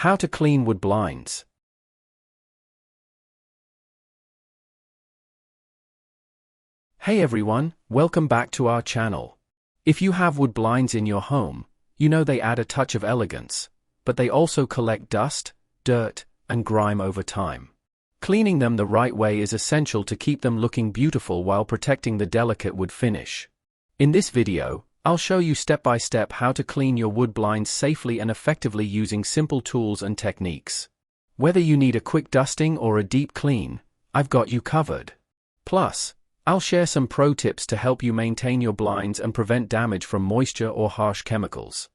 How to clean wood blinds. Hey everyone, welcome back to our channel. If you have wood blinds in your home, you know they add a touch of elegance, but they also collect dust, dirt, and grime over time. Cleaning them the right way is essential to keep them looking beautiful while protecting the delicate wood finish. In this video, I'll show you step by step how to clean your wood blinds safely and effectively using simple tools and techniques. Whether you need a quick dusting or a deep clean, I've got you covered. Plus, I'll share some pro tips to help you maintain your blinds and prevent damage from moisture or harsh chemicals.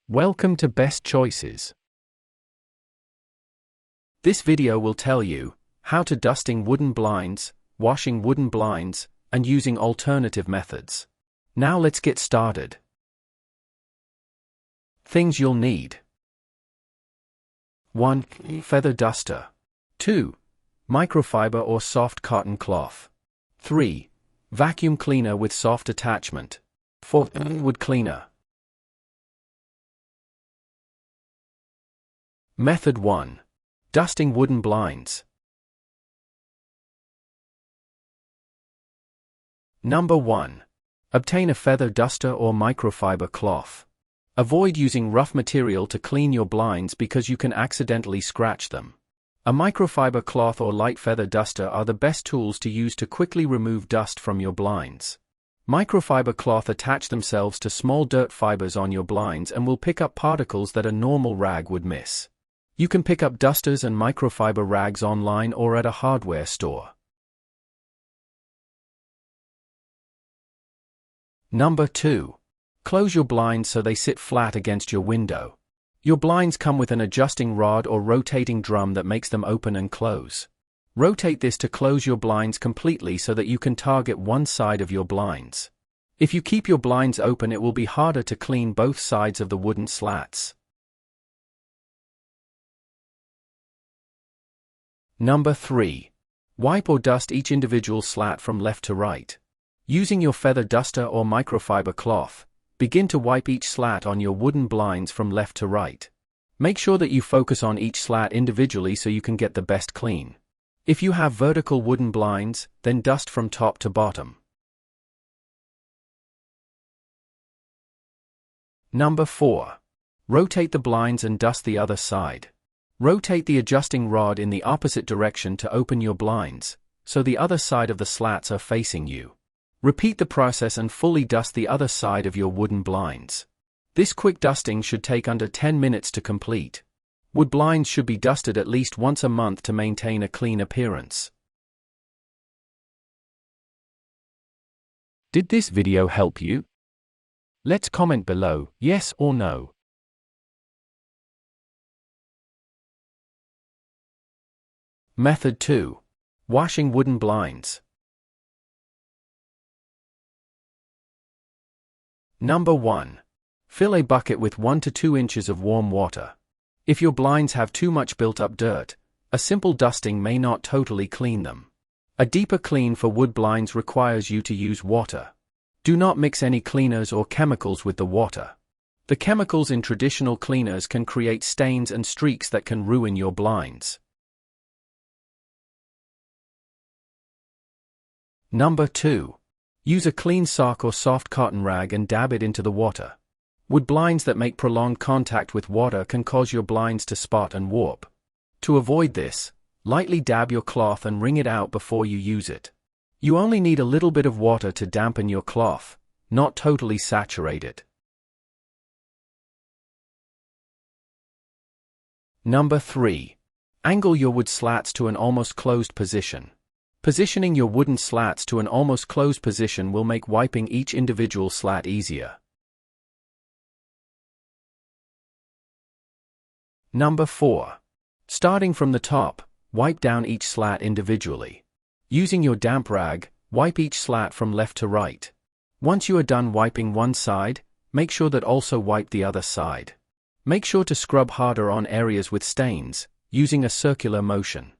Welcome to Best Choices. This video will tell you how to dusting wooden blinds, washing wooden blinds, and using alternative methods. Now let's get started. Things you'll need. 1. Feather duster. 2. Microfiber or soft cotton cloth. 3. Vacuum cleaner with soft attachment. 4. Wood cleaner. Method 1. Dusting wooden blinds. Number 1. Obtain a feather duster or microfiber cloth. Avoid using rough material to clean your blinds because you can accidentally scratch them. A microfiber cloth or light feather duster are the best tools to use to quickly remove dust from your blinds. Microfiber cloth attach themselves to small dirt fibers on your blinds and will pick up particles that a normal rag would miss. You can pick up dusters and microfiber rags online or at a hardware store. Number 2. Close your blinds so they sit flat against your window. Your blinds come with an adjusting rod or rotating drum that makes them open and close. Rotate this to close your blinds completely so that you can target one side of your blinds. If you keep your blinds open, it will be harder to clean both sides of the wooden slats. Number 3. Wipe or dust each individual slat from left to right. Using your feather duster or microfiber cloth, begin to wipe each slat on your wooden blinds from left to right. Make sure that you focus on each slat individually so you can get the best clean. If you have vertical wooden blinds, then dust from top to bottom. Number 4. Rotate the blinds and dust the other side. Rotate the adjusting rod in the opposite direction to open your blinds, so the other side of the slats are facing you. Repeat the process and fully dust the other side of your wooden blinds. This quick dusting should take under 10 minutes to complete. Wood blinds should be dusted at least once a month to maintain a clean appearance. Did this video help you? Let's comment below, yes or no. Method 2. Washing wooden blinds. Number 1. Fill a bucket with 1 to 2 inches of warm water. If your blinds have too much built-up dirt, a simple dusting may not totally clean them. A deeper clean for wood blinds requires you to use water. Do not mix any cleaners or chemicals with the water. The chemicals in traditional cleaners can create stains and streaks that can ruin your blinds. Number 2. Use a clean sock or soft cotton rag and dab it into the water. Wood blinds that make prolonged contact with water can cause your blinds to spot and warp. To avoid this, lightly dab your cloth and wring it out before you use it. You only need a little bit of water to dampen your cloth, not totally saturate it. Number 3. Angle your wood slats to an almost closed position. Positioning your wooden slats to an almost closed position will make wiping each individual slat easier. Number 4. Starting from the top, wipe down each slat individually. Using your damp rag, wipe each slat from left to right. Once you are done wiping one side, make sure that also wipe the other side. Make sure to scrub harder on areas with stains, using a circular motion.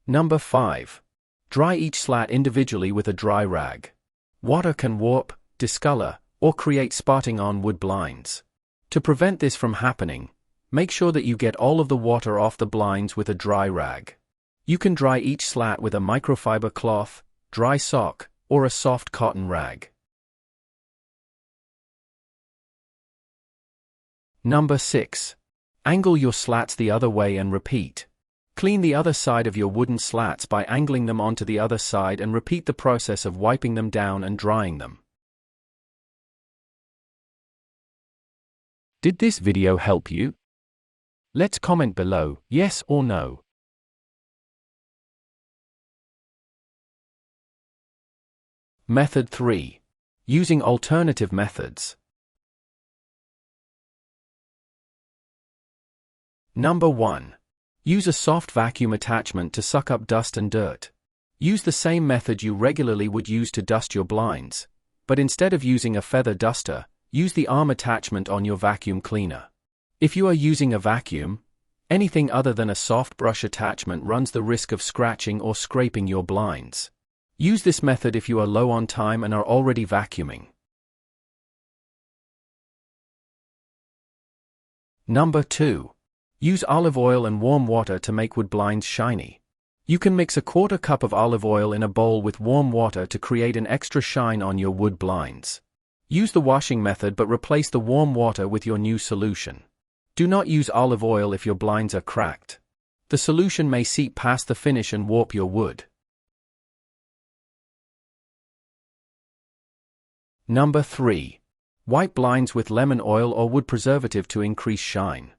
Number 5. Dry each slat individually with a dry rag. Water can warp, discolor, or create spotting on wood blinds. To prevent this from happening, make sure that you get all of the water off the blinds with a dry rag. You can dry each slat with a microfiber cloth, dry sock, or a soft cotton rag. Number 6. Angle your slats the other way and repeat. Clean the other side of your wooden slats by angling them onto the other side and repeat the process of wiping them down and drying them. Did this video help you? Let's comment below, yes or no. Method 3. Using alternative methods. Number 1. Use a soft vacuum attachment to suck up dust and dirt. Use the same method you regularly would use to dust your blinds, but instead of using a feather duster, use the arm attachment on your vacuum cleaner. If you are using a vacuum, anything other than a soft brush attachment runs the risk of scratching or scraping your blinds. Use this method if you are low on time and are already vacuuming. Number 2. Use olive oil and warm water to make wood blinds shiny. You can mix a 1/4 cup of olive oil in a bowl with warm water to create an extra shine on your wood blinds. Use the washing method but replace the warm water with your new solution. Do not use olive oil if your blinds are cracked. The solution may seep past the finish and warp your wood. Number 3. Wipe blinds with lemon oil or wood preservative to increase shine.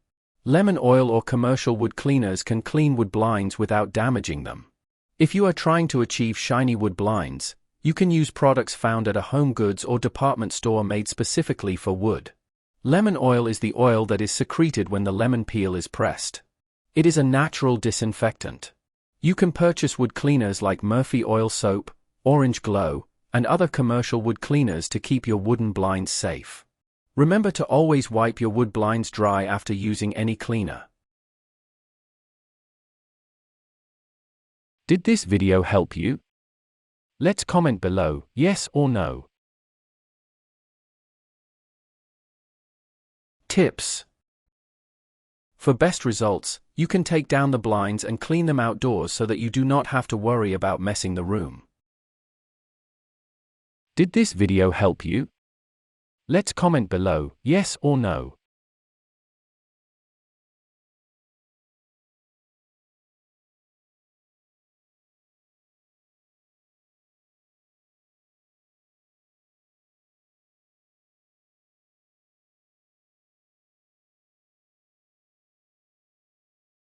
Lemon oil or commercial wood cleaners can clean wood blinds without damaging them. If you are trying to achieve shiny wood blinds, you can use products found at a home goods or department store made specifically for wood. Lemon oil is the oil that is secreted when the lemon peel is pressed. It is a natural disinfectant. You can purchase wood cleaners like Murphy Oil Soap, Orange Glow, and other commercial wood cleaners to keep your wooden blinds safe. Remember to always wipe your wood blinds dry after using any cleaner. Did this video help you? Let's comment below, yes or no. Tips. For best results, you can take down the blinds and clean them outdoors so that you do not have to worry about messing the room. Did this video help you? Let's comment below, yes or no.